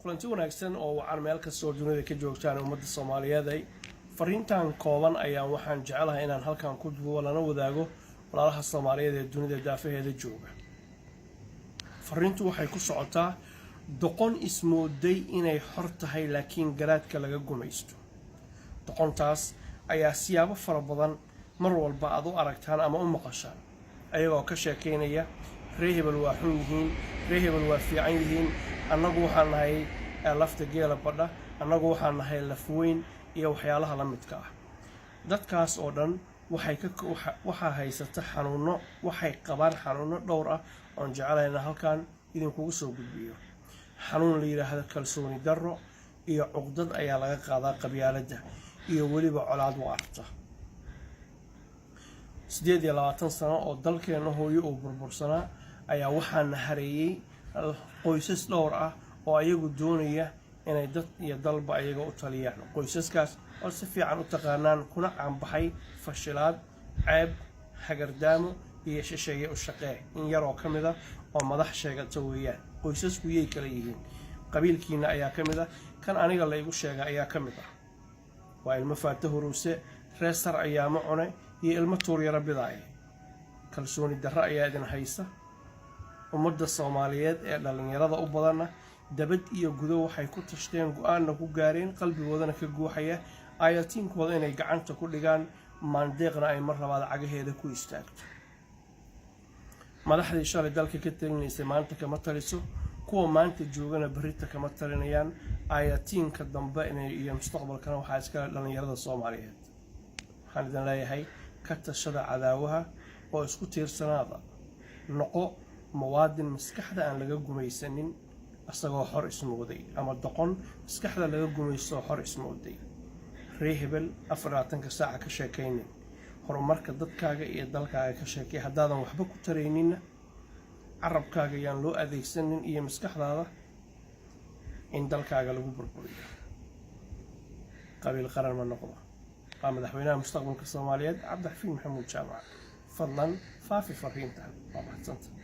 kulanti wanaagsan oo wacan meel kastoo dunida ka joogtaan ummadda Soomaaliyeed ay fariintan kooban ayaan waxaan jecelahay inaan halkan ku duubo lana wadaago walaalaha Soomaaliyeed ee dunida daafaheeda jooga. Fariintu waxay ku socotaa doqon ismooday inay xor tahay laakiin garaadka laga gumaysto. Doqontaas ayaa siyaabo fara badan mar walba aad u aragtaan ama u maqashaan ayagoo ka sheekeynaya reehebel waa xun yihiin, reehebel waa fiican yihiin, annagu waxaan nahay lafta geela badha, annagu waxaan nahay laf weyn iyo waxyaalaha la midka ah. Dadkaas oo dhan waxaa haysata xanuuno, waxay qabaan xanuuno dhowr ah oon jecelahay halkan idinkugu soo gudbiyo. xanuun la yiraahdo kalsooni darro iyo cuqdad ayaa laga qaadaa qabyaaladda iyo weliba colaad waarta. 28 sano oo dalkeena hooyo uu burbursanaa ayaa waxaan hareeyay qoysas dhowr ah oo ayagu doonaya inay dad iyo dalba ayaga u taliyaan. qoysaskaas oo si fiican u taqaanaan kuna caanbaxay fashilaad, ceeb, hagardaamo iyo shisheeye u shaqee in yar oo kamid ah oo madax sheegata weeyaan. qoysasku yay kala yihiin, qabiilkiina ayaa kamid ah, kan aniga la igu sheega ayaa kamid ah. waa ilmo faata huruuse, reesar ayaamo cune iyo ilmo tuuryara bidaay. kalsooni darro ayaa idin haysta. ummadda Soomaaliyeed ee dhalinyarada u badanna dabad iyo gudo waxay ku tashteen go'aanna ku gaareen, qalbigoodana ka guuxaya ayatiinkooda inay gacanta ku dhigaan, maandeeqna ay mar labaad cagaheeda ku istaagto. madaxdii shalay dalka ka talinaysay maanta kama taliso, kuwa maanta joogana berrita kama talinayaan. ayatiinka dambe iyo mustaqbalkana waxaa iska dhalinyarada Soomaaliyeed. waxaan idin leeyahay ka tashada cadaawaha oo isku tiirsanaada. noqo muwaadin maskaxda aan laga gumaysanin asagoo xor ismooday, ama doqon maskaxda laga gumaysto xor ismooday. reehebel 24 saac ka sheekaynin horumarka dadkaaga iyo dalkaaga ka sheekay. haddaadan waxba ku taraynin carabkaaga yaan loo adeegsanin iyo maskaxdaada in dalkaaga lagu burburiyo. qabiil qaran ma noqdo. waa madaxweynaha mustaqbalka Soomaaliyeed Cabdixafiid Maxamuud Jaamac. fadlan faafi fariintan. waa mahadsantahay.